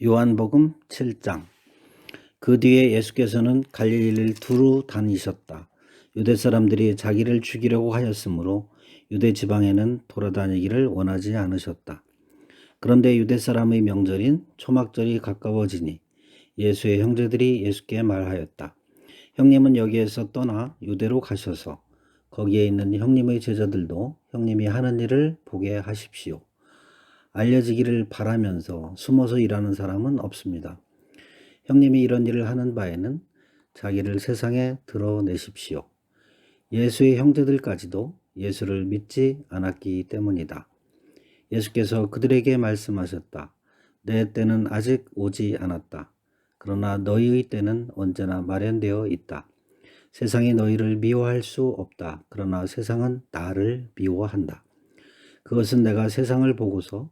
요한복음 7장. 그 뒤에 예수께서는 갈릴리를 두루 다니셨다. 유대 사람들이 자기를 죽이려고 하였으므로 유대 지방에는 돌아다니기를 원하지 않으셨다. 그런데 유대 사람의 명절인 초막절이 가까워지니 예수의 형제들이 예수께 말하였다. 형님은 여기에서 떠나 유대로 가셔서 거기에 있는 형님의 제자들도 형님이 하는 일을 보게 하십시오. 알려지기를 바라면서 숨어서 일하는 사람은 없습니다. 형님이 이런 일을 하는 바에는 자기를 세상에 드러내십시오. 예수의 형제들까지도 예수를 믿지 않았기 때문이다. 예수께서 그들에게 말씀하셨다. 내 때는 아직 오지 않았다. 그러나 너희의 때는 언제나 마련되어 있다. 세상이 너희를 미워할 수 없다. 그러나 세상은 나를 미워한다. 그것은 내가 세상을 보고서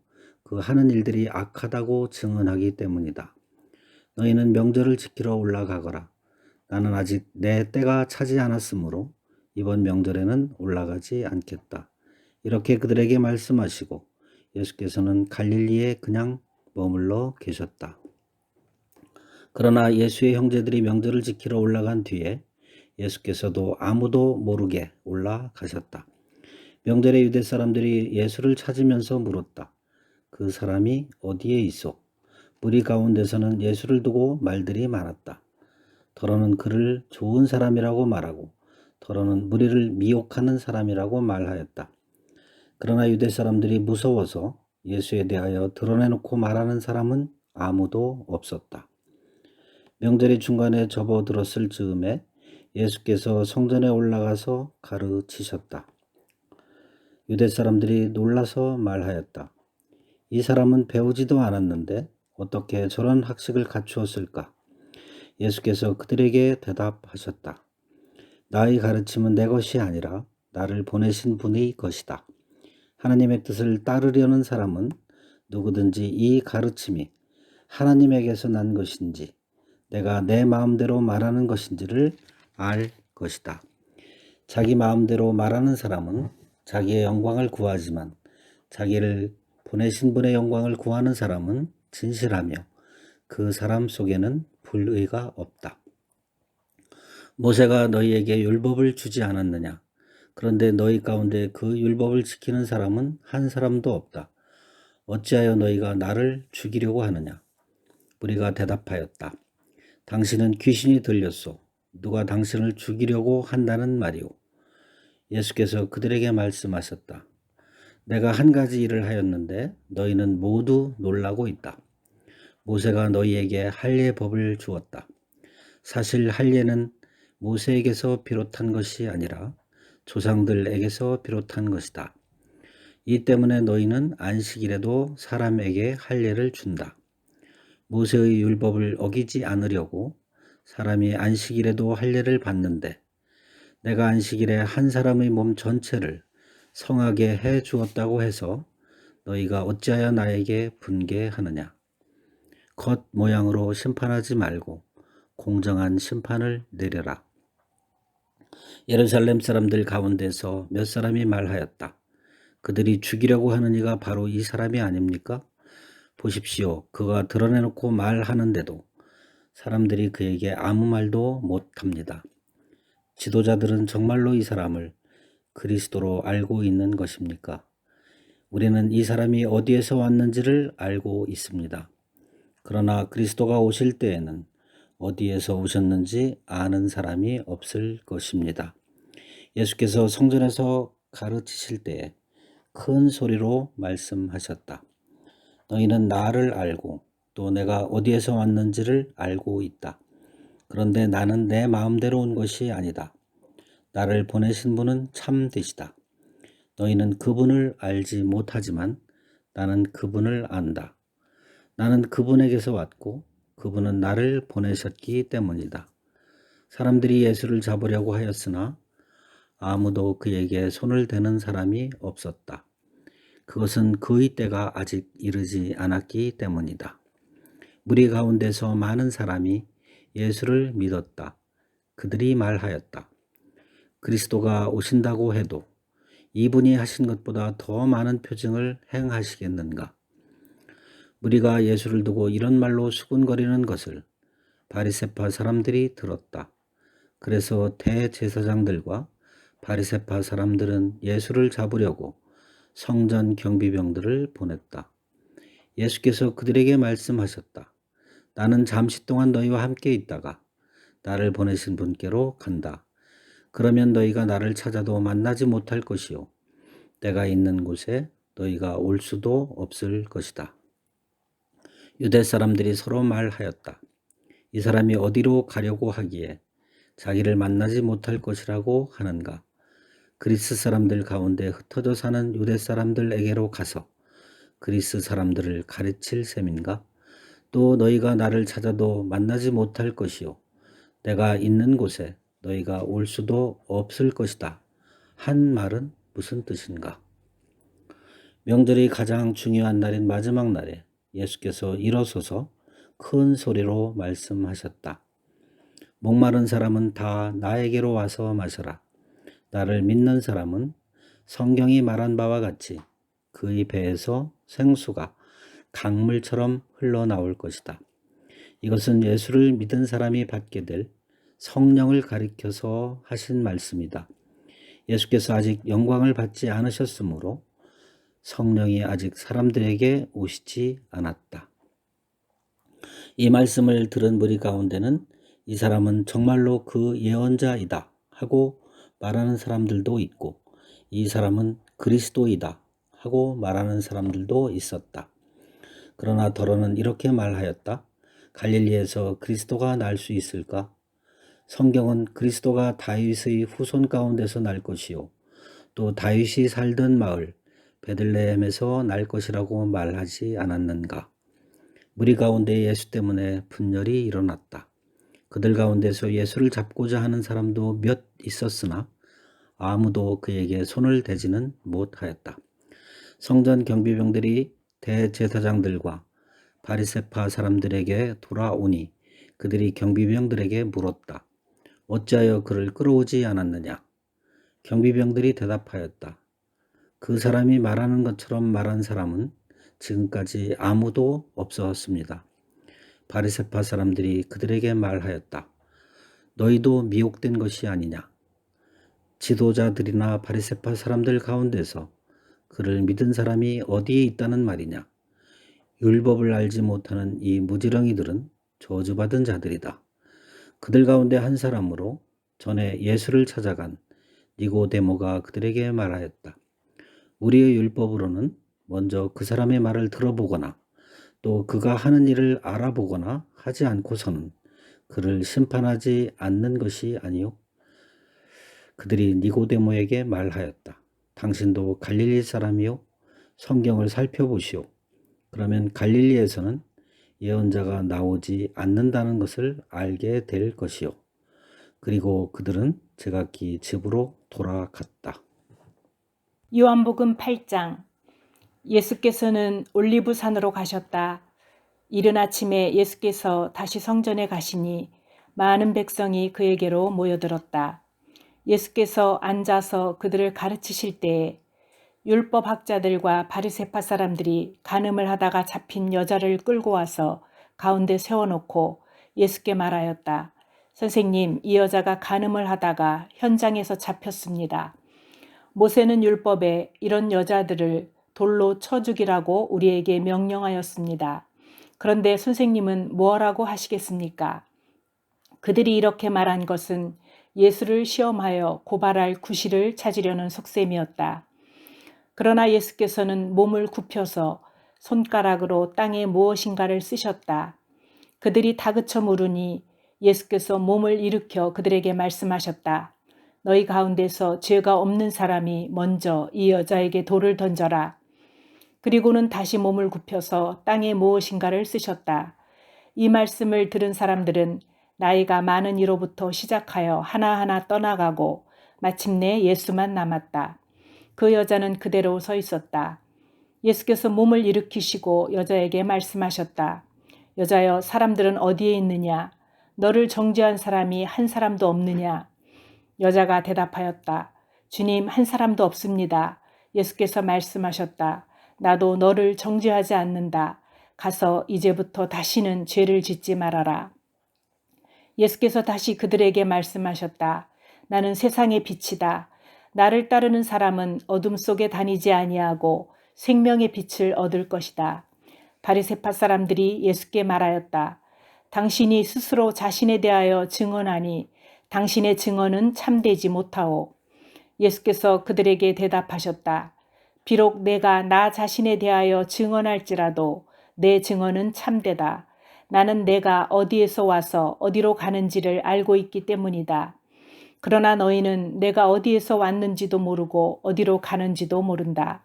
그 하는 일들이 악하다고 증언하기 때문이다. 너희는 명절을 지키러 올라가거라. 나는 아직 내 때가 차지 않았으므로 이번 명절에는 올라가지 않겠다. 이렇게 그들에게 말씀하시고 예수께서는 갈릴리에 그냥 머물러 계셨다. 그러나 예수의 형제들이 명절을 지키러 올라간 뒤에 예수께서도 아무도 모르게 올라가셨다. 명절에 유대 사람들이 예수를 찾으면서 물었다. 그 사람이 어디에 있어? 무리 가운데서는 예수를 두고 말들이 많았다. 더러는 그를 좋은 사람이라고 말하고 더러는 무리를 미혹하는 사람이라고 말하였다. 그러나 유대 사람들이 무서워서 예수에 대하여 드러내놓고 말하는 사람은 아무도 없었다. 명절의 중간에 접어들었을 즈음에 예수께서 성전에 올라가서 가르치셨다. 유대 사람들이 놀라서 말하였다. 이 사람은 배우지도 않았는데 어떻게 저런 학식을 갖추었을까? 예수께서 그들에게 대답하셨다. 나의 가르침은 내 것이 아니라 나를 보내신 분의 것이다. 하나님의 뜻을 따르려는 사람은 누구든지 이 가르침이 하나님에게서 난 것인지 내가 내 마음대로 말하는 것인지를 알 것이다. 자기 마음대로 말하는 사람은 자기의 영광을 구하지만 자기를 보내신 분의 영광을 구하는 사람은 진실하며 그 사람 속에는 불의가 없다. 모세가 너희에게 율법을 주지 않았느냐? 그런데 너희 가운데 그 율법을 지키는 사람은 한 사람도 없다. 어찌하여 너희가 나를 죽이려고 하느냐? 무리가 대답하였다. 당신은 귀신이 들렸소. 누가 당신을 죽이려고 한다는 말이오. 예수께서 그들에게 말씀하셨다. 내가 한 가지 일을 하였는데 너희는 모두 놀라고 있다. 모세가 너희에게 할례 법을 주었다. 사실 할례는 모세에게서 비롯한 것이 아니라 조상들에게서 비롯한 것이다. 이 때문에 너희는 안식일에도 사람에게 할례를 준다. 모세의 율법을 어기지 않으려고 사람이 안식일에도 할례를 받는데 내가 안식일에 한 사람의 몸 전체를 성하게 해 주었다고 해서 너희가 어찌하여 나에게 분개하느냐. 겉 모양으로 심판하지 말고 공정한 심판을 내려라. 예루살렘 사람들 가운데서 몇 사람이 말하였다. 그들이 죽이려고 하는 이가 바로 이 사람이 아닙니까? 보십시오. 그가 드러내놓고 말하는데도 사람들이 그에게 아무 말도 못합니다. 지도자들은 정말로 이 사람을 그리스도로 알고 있는 것입니까? 우리는 이 사람이 어디에서 왔는지를 알고 있습니다. 그러나 그리스도가 오실 때에는 어디에서 오셨는지 아는 사람이 없을 것입니다. 예수께서 성전에서 가르치실 때에 큰 소리로 말씀하셨다. 너희는 나를 알고 또 내가 어디에서 왔는지를 알고 있다. 그런데 나는 내 마음대로 온 것이 아니다. 나를 보내신 분은 참되시다. 너희는 그분을 알지 못하지만 나는 그분을 안다. 나는 그분에게서 왔고 그분은 나를 보내셨기 때문이다. 사람들이 예수를 잡으려고 하였으나 아무도 그에게 손을 대는 사람이 없었다. 그것은 그의 때가 아직 이르지 않았기 때문이다. 무리 가운데서 많은 사람이 예수를 믿었다. 그들이 말하였다. 그리스도가 오신다고 해도 이분이 하신 것보다 더 많은 표징을 행하시겠는가? 무리가 예수를 두고 이런 말로 수군거리는 것을 바리새파 사람들이 들었다. 그래서 대제사장들과 바리새파 사람들은 예수를 잡으려고 성전 경비병들을 보냈다. 예수께서 그들에게 말씀하셨다. 나는 잠시 동안 너희와 함께 있다가 나를 보내신 분께로 간다. 그러면 너희가 나를 찾아도 만나지 못할 것이요. 내가 있는 곳에 너희가 올 수도 없을 것이다. 유대 사람들이 서로 말하였다. 이 사람이 어디로 가려고 하기에 자기를 만나지 못할 것이라고 하는가. 그리스 사람들 가운데 흩어져 사는 유대 사람들에게로 가서 그리스 사람들을 가르칠 셈인가? 또 너희가 나를 찾아도 만나지 못할 것이요. 내가 있는 곳에 너희가 올 수도 없을 것이다. 한 말은 무슨 뜻인가? 명절이 가장 중요한 날인 마지막 날에 예수께서 일어서서 큰 소리로 말씀하셨다. 목마른 사람은 다 나에게로 와서 마셔라. 나를 믿는 사람은 성경이 말한 바와 같이 그의 배에서 생수가 강물처럼 흘러나올 것이다. 이것은 예수를 믿은 사람이 받게 될 성령을 가리켜서 하신 말씀이다. 예수께서 아직 영광을 받지 않으셨으므로 성령이 아직 사람들에게 오시지 않았다. 이 말씀을 들은 무리 가운데는 이 사람은 정말로 그 예언자이다 하고 말하는 사람들도 있고, 이 사람은 그리스도이다 하고 말하는 사람들도 있었다. 그러나 더러는 이렇게 말하였다. 갈릴리에서 그리스도가 날 수 있을까? 성경은 그리스도가 다윗의 후손 가운데서 날 것이요, 또 다윗이 살던 마을 베들레헴에서 날 것이라고 말하지 않았는가? 무리 가운데 예수 때문에 분열이 일어났다. 그들 가운데서 예수를 잡고자 하는 사람도 몇 있었으나 아무도 그에게 손을 대지는 못하였다. 성전 경비병들이 대제사장들과 바리새파 사람들에게 돌아오니 그들이 경비병들에게 물었다. 어찌하여 그를 끌어오지 않았느냐? 경비병들이 대답하였다. 그 사람이 말하는 것처럼 말한 사람은 지금까지 아무도 없었습니다. 바리새파 사람들이 그들에게 말하였다. 너희도 미혹된 것이 아니냐? 지도자들이나 바리새파 사람들 가운데서 그를 믿은 사람이 어디에 있다는 말이냐? 율법을 알지 못하는 이 무지렁이들은 저주받은 자들이다. 그들 가운데 한 사람으로 전에 예수를 찾아간 니고데모가 그들에게 말하였다. 우리의 율법으로는 먼저 그 사람의 말을 들어보거나 또 그가 하는 일을 알아보거나 하지 않고서는 그를 심판하지 않는 것이 아니요. 그들이 니고데모에게 말하였다. 당신도 갈릴리 사람이요? 성경을 살펴보시오. 그러면 갈릴리에서는 예언자가 나오지 않는다는 것을 알게 될 것이요. 그리고 그들은 제각기 집으로 돌아갔다. 요한복음 8장. 예수께서는 올리브산으로 가셨다. 이른 아침에 예수께서 다시 성전에 가시니 많은 백성이 그에게로 모여들었다. 예수께서 앉아서 그들을 가르치실 때에 율법학자들과 바리새파 사람들이 간음을 하다가 잡힌 여자를 끌고 와서 가운데 세워놓고 예수께 말하였다. 선생님, 이 여자가 간음을 하다가 현장에서 잡혔습니다. 모세는 율법에 이런 여자들을 돌로 쳐 죽이라고 우리에게 명령하였습니다. 그런데 선생님은 뭐라고 하시겠습니까? 그들이 이렇게 말한 것은 예수를 시험하여 고발할 구실을 찾으려는 속셈이었다. 그러나 예수께서는 몸을 굽혀서 손가락으로 땅에 무엇인가를 쓰셨다. 그들이 다그쳐 물으니 예수께서 몸을 일으켜 그들에게 말씀하셨다. 너희 가운데서 죄가 없는 사람이 먼저 이 여자에게 돌을 던져라. 그리고는 다시 몸을 굽혀서 땅에 무엇인가를 쓰셨다. 이 말씀을 들은 사람들은 나이가 많은 이로부터 시작하여 하나하나 떠나가고 마침내 예수만 남았다. 그 여자는 그대로 서 있었다. 예수께서 몸을 일으키시고 여자에게 말씀하셨다. 여자여, 사람들은 어디에 있느냐? 너를 정죄한 사람이 한 사람도 없느냐? 여자가 대답하였다. 주님, 한 사람도 없습니다. 예수께서 말씀하셨다. 나도 너를 정죄하지 않는다. 가서 이제부터 다시는 죄를 짓지 말아라. 예수께서 다시 그들에게 말씀하셨다. 나는 세상의 빛이다. 나를 따르는 사람은 어둠 속에 다니지 아니하고 생명의 빛을 얻을 것이다. 바리새파 사람들이 예수께 말하였다. 당신이 스스로 자신에 대하여 증언하니 당신의 증언은 참되지 못하오. 예수께서 그들에게 대답하셨다. 비록 내가 나 자신에 대하여 증언할지라도 내 증언은 참되다. 나는 내가 어디에서 와서 어디로 가는지를 알고 있기 때문이다. 그러나 너희는 내가 어디에서 왔는지도 모르고 어디로 가는지도 모른다.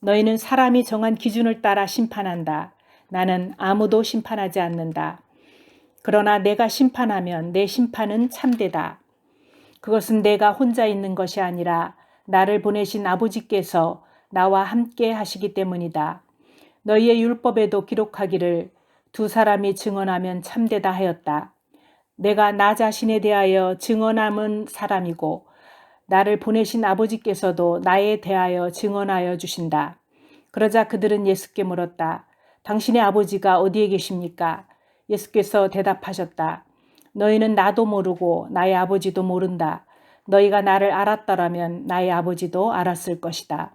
너희는 사람이 정한 기준을 따라 심판한다. 나는 아무도 심판하지 않는다. 그러나 내가 심판하면 내 심판은 참되다. 그것은 내가 혼자 있는 것이 아니라 나를 보내신 아버지께서 나와 함께 하시기 때문이다. 너희의 율법에도 기록하기를 두 사람이 증언하면 참되다 하였다. 내가 나 자신에 대하여 증언함은 사람이고 나를 보내신 아버지께서도 나에 대하여 증언하여 주신다. 그러자 그들은 예수께 물었다. 당신의 아버지가 어디에 계십니까? 예수께서 대답하셨다. 너희는 나도 모르고 나의 아버지도 모른다. 너희가 나를 알았더라면 나의 아버지도 알았을 것이다.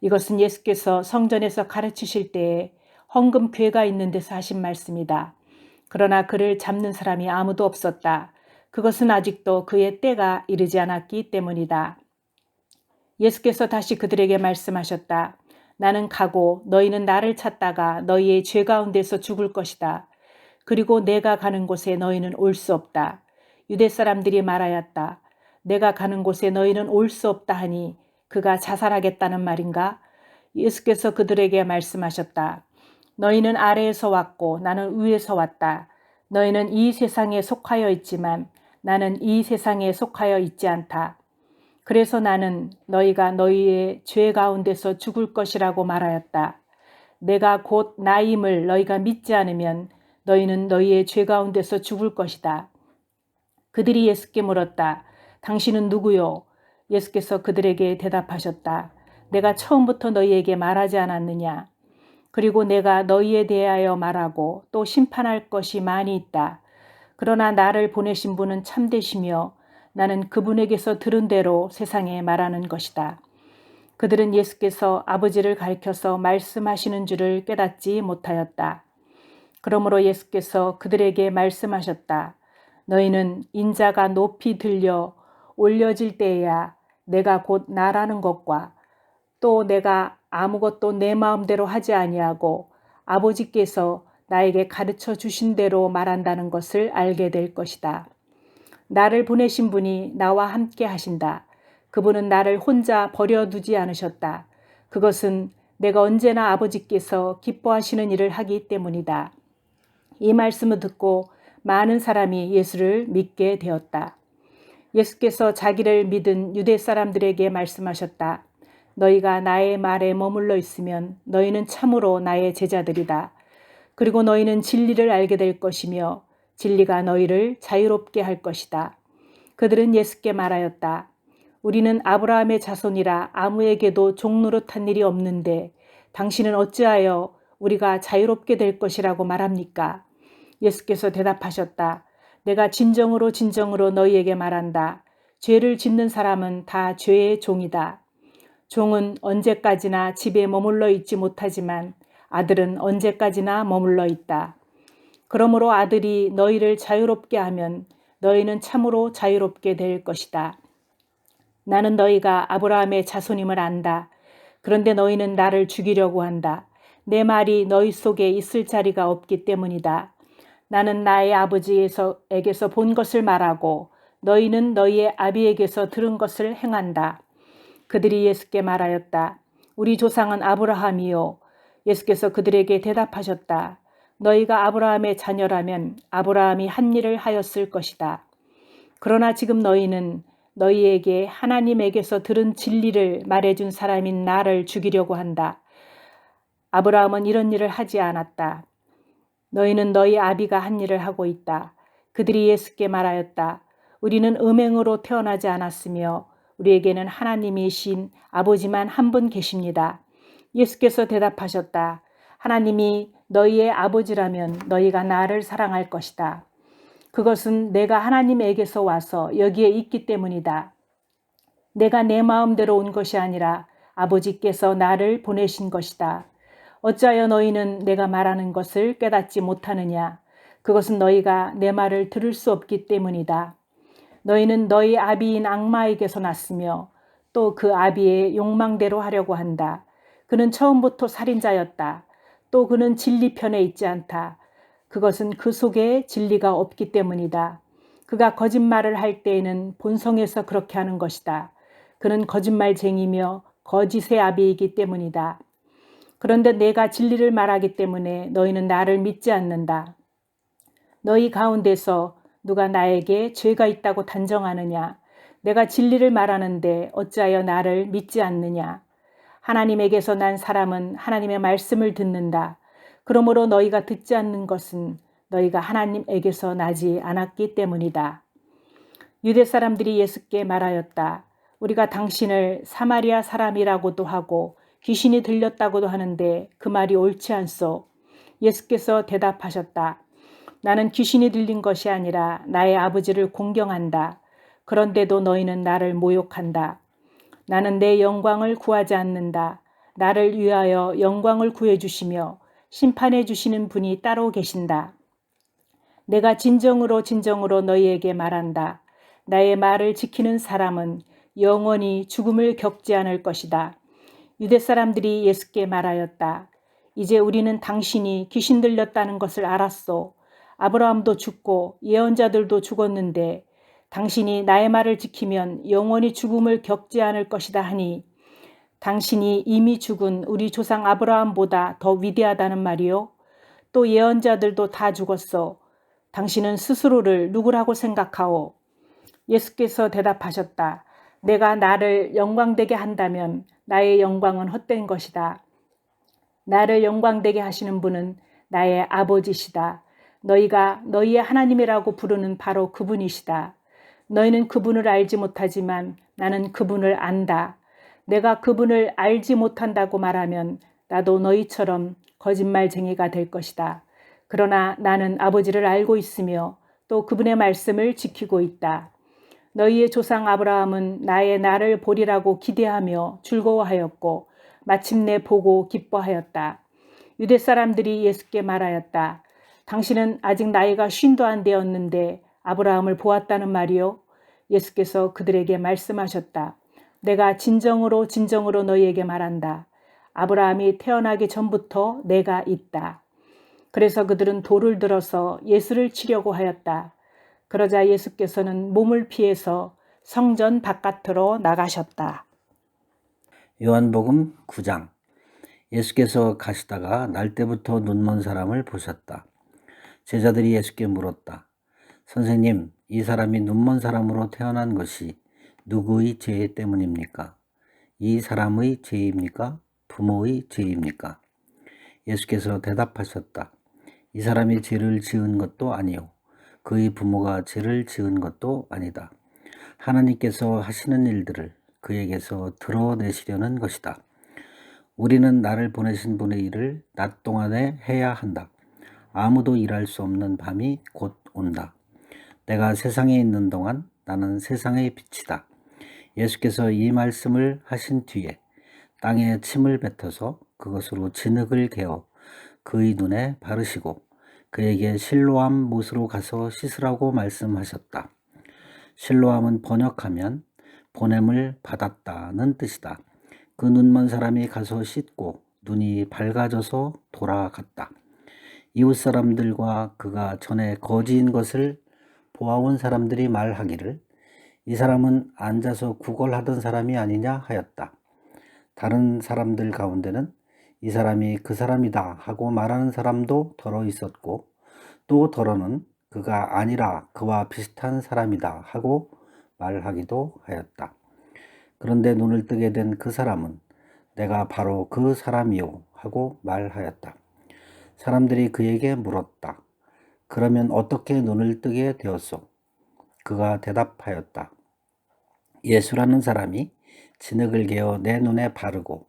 이것은 예수께서 성전에서 가르치실 때에 헌금궤가 있는 데서 하신 말씀이다. 그러나 그를 잡는 사람이 아무도 없었다. 그것은 아직도 그의 때가 이르지 않았기 때문이다. 예수께서 다시 그들에게 말씀하셨다. 나는 가고 너희는 나를 찾다가 너희의 죄 가운데서 죽을 것이다. 그리고 내가 가는 곳에 너희는 올 수 없다. 유대 사람들이 말하였다. 내가 가는 곳에 너희는 올 수 없다 하니 그가 자살하겠다는 말인가? 예수께서 그들에게 말씀하셨다. 너희는 아래에서 왔고 나는 위에서 왔다. 너희는 이 세상에 속하여 있지만 나는 이 세상에 속하여 있지 않다. 그래서 나는 너희가 너희의 죄 가운데서 죽을 것이라고 말하였다. 내가 곧 나임을 너희가 믿지 않으면 너희는 너희의 죄 가운데서 죽을 것이다. 그들이 예수께 물었다. 당신은 누구요? 예수께서 그들에게 대답하셨다. 내가 처음부터 너희에게 말하지 않았느냐? 그리고 내가 너희에 대하여 말하고 또 심판할 것이 많이 있다. 그러나 나를 보내신 분은 참되시며 나는 그분에게서 들은 대로 세상에 말하는 것이다. 그들은 예수께서 아버지를 가리켜서 말씀하시는 줄을 깨닫지 못하였다. 그러므로 예수께서 그들에게 말씀하셨다. 너희는 인자가 높이 들려 올려질 때에야 내가 곧 나라는 것과 또 내가 아무것도 내 마음대로 하지 아니하고 아버지께서 나에게 가르쳐 주신 대로 말한다는 것을 알게 될 것이다. 나를 보내신 분이 나와 함께 하신다. 그분은 나를 혼자 버려두지 않으셨다. 그것은 내가 언제나 아버지께서 기뻐하시는 일을 하기 때문이다. 이 말씀을 듣고 많은 사람이 예수를 믿게 되었다. 예수께서 자기를 믿은 유대 사람들에게 말씀하셨다. 너희가 나의 말에 머물러 있으면 너희는 참으로 나의 제자들이다. 그리고 너희는 진리를 알게 될 것이며 진리가 너희를 자유롭게 할 것이다. 그들은 예수께 말하였다. 우리는 아브라함의 자손이라 아무에게도 종노릇한 일이 없는데 당신은 어찌하여 우리가 자유롭게 될 것이라고 말합니까? 예수께서 대답하셨다. 내가 진정으로 진정으로 너희에게 말한다. 죄를 짓는 사람은 다 죄의 종이다. 종은 언제까지나 집에 머물러 있지 못하지만 아들은 언제까지나 머물러 있다. 그러므로 아들이 너희를 자유롭게 하면 너희는 참으로 자유롭게 될 것이다. 나는 너희가 아브라함의 자손임을 안다. 그런데 너희는 나를 죽이려고 한다. 내 말이 너희 속에 있을 자리가 없기 때문이다. 나는 나의 아버지에게서 본 것을 말하고 너희는 너희의 아비에게서 들은 것을 행한다. 그들이 예수께 말하였다. 우리 조상은 아브라함이요. 예수께서 그들에게 대답하셨다. 너희가 아브라함의 자녀라면 아브라함이 한 일을 하였을 것이다. 그러나 지금 너희는 너희에게 하나님에게서 들은 진리를 말해준 사람인 나를 죽이려고 한다. 아브라함은 이런 일을 하지 않았다. 너희는 너희 아비가 한 일을 하고 있다. 그들이 예수께 말하였다. 우리는 음행으로 태어나지 않았으며 우리에게는 하나님이신 아버지만 한 분 계십니다. 예수께서 대답하셨다. 하나님이 너희의 아버지라면 너희가 나를 사랑할 것이다. 그것은 내가 하나님에게서 와서 여기에 있기 때문이다. 내가 내 마음대로 온 것이 아니라 아버지께서 나를 보내신 것이다. 어찌하여 너희는 내가 말하는 것을 깨닫지 못하느냐? 그것은 너희가 내 말을 들을 수 없기 때문이다. 너희는 너희 아비인 악마에게서 났으며 또 그 아비의 욕망대로 하려고 한다. 그는 처음부터 살인자였다. 또 그는 진리 편에 있지 않다. 그것은 그 속에 진리가 없기 때문이다. 그가 거짓말을 할 때에는 본성에서 그렇게 하는 것이다. 그는 거짓말쟁이며 거짓의 아비이기 때문이다. 그런데 내가 진리를 말하기 때문에 너희는 나를 믿지 않는다. 너희 가운데서 누가 나에게 죄가 있다고 단정하느냐? 내가 진리를 말하는데 어찌하여 나를 믿지 않느냐? 하나님에게서 난 사람은 하나님의 말씀을 듣는다. 그러므로 너희가 듣지 않는 것은 너희가 하나님에게서 나지 않았기 때문이다. 유대 사람들이 예수께 말하였다. 우리가 당신을 사마리아 사람이라고도 하고 귀신이 들렸다고도 하는데 그 말이 옳지 않소. 예수께서 대답하셨다. 나는 귀신이 들린 것이 아니라 나의 아버지를 공경한다. 그런데도 너희는 나를 모욕한다. 나는 내 영광을 구하지 않는다. 나를 위하여 영광을 구해주시며 심판해 주시는 분이 따로 계신다. 내가 진정으로 너희에게 말한다. 나의 말을 지키는 사람은 영원히 죽음을 겪지 않을 것이다. 유대 사람들이 예수께 말하였다. 이제 우리는 당신이 귀신 들렸다는 것을 알았소. 아브라함도 죽고 예언자들도 죽었는데 당신이 나의 말을 지키면 영원히 죽음을 겪지 않을 것이다 하니 당신이 이미 죽은 우리 조상 아브라함보다 더 위대하다는 말이요. 또 예언자들도 다 죽었어. 당신은 스스로를 누구라고 생각하오? 예수께서 대답하셨다. 내가 나를 영광되게 한다면 나의 영광은 헛된 것이다. 나를 영광되게 하시는 분은 나의 아버지시다. 너희가 너희의 하나님이라고 부르는 바로 그분이시다. 너희는 그분을 알지 못하지만 나는 그분을 안다. 내가 그분을 알지 못한다고 말하면 나도 너희처럼 거짓말쟁이가 될 것이다. 그러나 나는 아버지를 알고 있으며 또 그분의 말씀을 지키고 있다. 너희의 조상 아브라함은 나의 날을 보리라고 기대하며 즐거워하였고 마침내 보고 기뻐하였다. 유대 사람들이 예수께 말하였다. 당신은 아직 나이가 50도 안 되었는데 아브라함을 보았다는 말이요. 예수께서 그들에게 말씀하셨다. 내가 진정으로 너희에게 말한다. 아브라함이 태어나기 전부터 내가 있다. 그래서 그들은 돌을 들어서 예수를 치려고 하였다. 그러자 예수께서는 몸을 피해서 성전 바깥으로 나가셨다. 요한복음 9장. 예수께서 가시다가 날 때부터 눈먼 사람을 보셨다. 제자들이 예수께 물었다. 선생님, 이 사람이 눈먼 사람으로 태어난 것이 누구의 죄 때문입니까? 이 사람의 죄입니까? 부모의 죄입니까? 예수께서 대답하셨다. 이 사람이 죄를 지은 것도 아니요. 그의 부모가 죄를 지은 것도 아니다. 하나님께서 하시는 일들을 그에게서 드러내시려는 것이다. 우리는 나를 보내신 분의 일을 낮 동안에 해야 한다. 아무도 일할 수 없는 밤이 곧 온다. 내가 세상에 있는 동안 나는 세상의 빛이다. 예수께서 이 말씀을 하신 뒤에 땅에 침을 뱉어서 그것으로 진흙을 개어 그의 눈에 바르시고 그에게 실로암 못으로 가서 씻으라고 말씀하셨다. 실로암은 번역하면 보냄을 받았다는 뜻이다. 그 눈먼 사람이 가서 씻고 눈이 밝아져서 돌아갔다. 이웃 사람들과 그가 전에 거지인 것을 보아온 사람들이 말하기를 이 사람은 앉아서 구걸하던 사람이 아니냐 하였다. 다른 사람들 가운데는 이 사람이 그 사람이다 하고 말하는 사람도 더러 있었고 또 더러는 그가 아니라 그와 비슷한 사람이다 하고 말하기도 하였다. 그런데 눈을 뜨게 된 그 사람은 내가 바로 그 사람이요 하고 말하였다. 사람들이 그에게 물었다. 그러면 어떻게 눈을 뜨게 되었소? 그가 대답하였다. 예수라는 사람이 진흙을 개어 내 눈에 바르고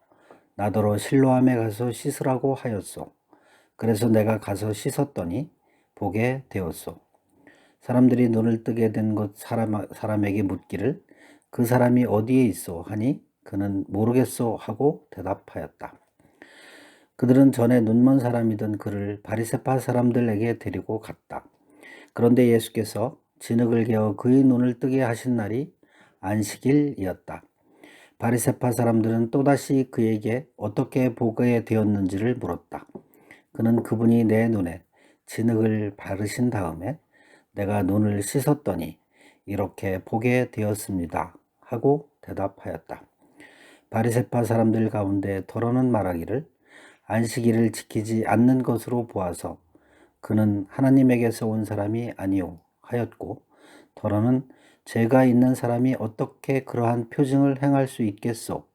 나더러 실로암에 가서 씻으라고 하였소. 그래서 내가 가서 씻었더니 보게 되었소. 사람들이 눈을 뜨게 된 것 사람에게 묻기를 그 사람이 어디에 있어 하니 그는 모르겠소 하고 대답하였다. 그들은 전에 눈먼 사람이던 그를 바리새파 사람들에게 데리고 갔다. 그런데 예수께서 진흙을 개어 그의 눈을 뜨게 하신 날이 안식일이었다. 바리새파 사람들은 또다시 그에게 어떻게 보게 되었는지를 물었다. 그는 그분이 내 눈에 진흙을 바르신 다음에 내가 눈을 씻었더니 이렇게 보게 되었습니다 하고 대답하였다. 바리새파 사람들 가운데 더러는 말하기를 안식일을 지키지 않는 것으로 보아서 그는 하나님에게서 온 사람이 아니오 하였고, 더러는 죄가 있는 사람이 어떻게 그러한 표징을 행할 수 있겠소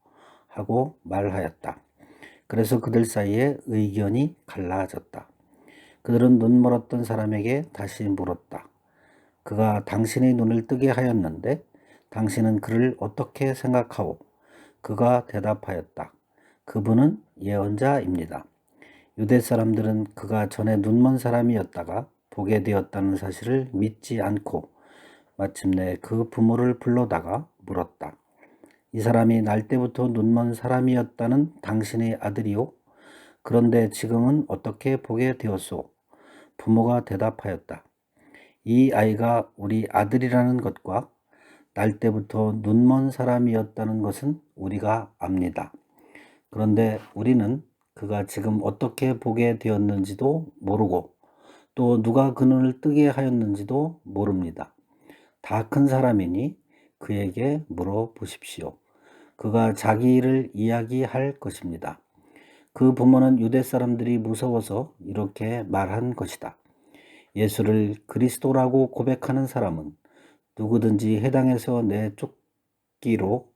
하고 말하였다. 그래서 그들 사이에 의견이 갈라졌다. 그들은 눈 멀었던 사람에게 다시 물었다. 그가 당신의 눈을 뜨게 하였는데 당신은 그를 어떻게 생각하오? 그가 대답하였다. 그분은 예언자입니다. 유대 사람들은 그가 전에 눈먼 사람이었다가 보게 되었다는 사실을 믿지 않고 마침내 그 부모를 불러다가 물었다. 이 사람이 날 때부터 눈먼 사람이었다는 당신의 아들이오? 그런데 지금은 어떻게 보게 되었소? 부모가 대답하였다. 이 아이가 우리 아들이라는 것과 날 때부터 눈먼 사람이었다는 것은 우리가 압니다. 그런데 우리는 그가 지금 어떻게 보게 되었는지도 모르고 또 누가 그 눈을 뜨게 하였는지도 모릅니다. 다 큰 사람이니 그에게 물어보십시오. 그가 자기 일을 이야기할 것입니다. 그 부모는 유대 사람들이 무서워서 이렇게 말한 것이다. 예수를 그리스도라고 고백하는 사람은 누구든지 해당해서 내쫓기로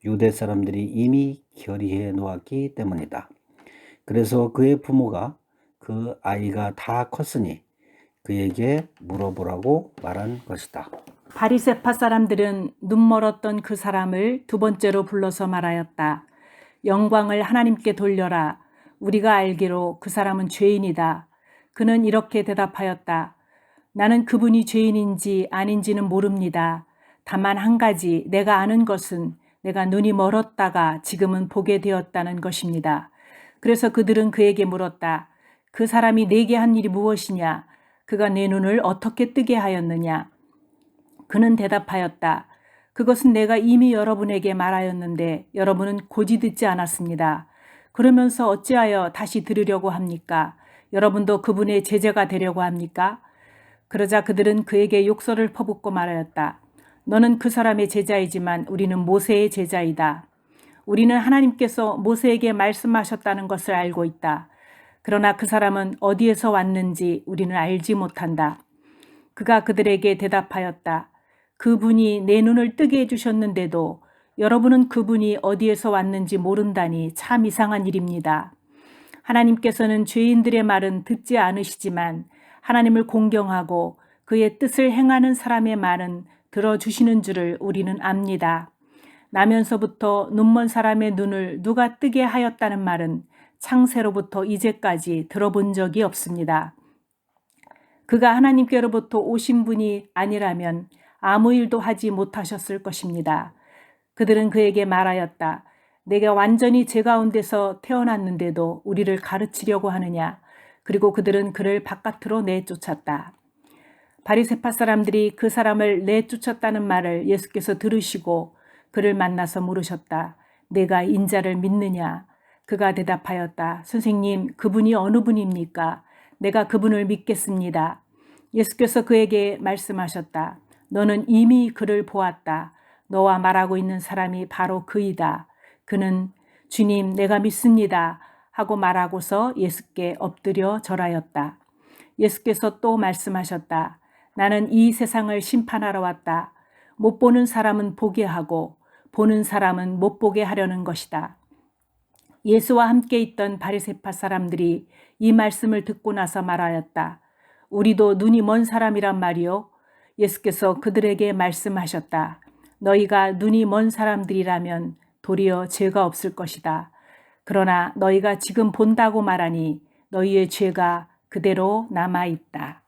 유대 사람들이 이미 결의해 놓았기 때문이다. 그래서 그의 부모가 그 아이가 다 컸으니 그에게 물어보라고 말한 것이다. 바리새파 사람들은 눈 멀었던 그 사람을 두 번째로 불러서 말하였다. 영광을 하나님께 돌려라. 우리가 알기로 그 사람은 죄인이다. 그는 이렇게 대답하였다. 나는 그분이 죄인인지 아닌지는 모릅니다. 다만 한 가지 내가 아는 것은 내가 눈이 멀었다가 지금은 보게 되었다는 것입니다. 그래서 그들은 그에게 물었다. 그 사람이 내게 한 일이 무엇이냐? 그가 내 눈을 어떻게 뜨게 하였느냐? 그는 대답하였다. 그것은 내가 이미 여러분에게 말하였는데 여러분은 고지 듣지 않았습니다. 그러면서 어찌하여 다시 들으려고 합니까? 여러분도 그분의 제자가 되려고 합니까? 그러자 그들은 그에게 욕설을 퍼붓고 말하였다. 너는 그 사람의 제자이지만 우리는 모세의 제자이다. 우리는 하나님께서 모세에게 말씀하셨다는 것을 알고 있다. 그러나 그 사람은 어디에서 왔는지 우리는 알지 못한다. 그가 그들에게 대답하였다. 그분이 내 눈을 뜨게 해주셨는데도 여러분은 그분이 어디에서 왔는지 모른다니 참 이상한 일입니다. 하나님께서는 죄인들의 말은 듣지 않으시지만 하나님을 공경하고 그의 뜻을 행하는 사람의 말은 들어주시는 줄을 우리는 압니다. 나면서부터 눈먼 사람의 눈을 누가 뜨게 하였다는 말은 창세로부터 이제까지 들어본 적이 없습니다. 그가 하나님께로부터 오신 분이 아니라면 아무 일도 하지 못하셨을 것입니다. 그들은 그에게 말하였다. 내가 완전히 죄 가운데서 태어났는데도 우리를 가르치려고 하느냐. 그리고 그들은 그를 바깥으로 내쫓았다. 바리새파 사람들이 그 사람을 내쫓았다는 말을 예수께서 들으시고 그를 만나서 물으셨다. 내가 인자를 믿느냐? 그가 대답하였다. 선생님, 그분이 어느 분입니까? 내가 그분을 믿겠습니다. 예수께서 그에게 말씀하셨다. 너는 이미 그를 보았다. 너와 말하고 있는 사람이 바로 그이다. 그는 주님, 내가 믿습니다. 하고 말하고서 예수께 엎드려 절하였다. 예수께서 또 말씀하셨다. 나는 이 세상을 심판하러 왔다. 못 보는 사람은 보게 하고 보는 사람은 못 보게 하려는 것이다. 예수와 함께 있던 바리새파 사람들이 이 말씀을 듣고 나서 말하였다. 우리도 눈이 먼 사람이란 말이요. 예수께서 그들에게 말씀하셨다. 너희가 눈이 먼 사람들이라면 도리어 죄가 없을 것이다. 그러나 너희가 지금 본다고 말하니 너희의 죄가 그대로 남아 있다.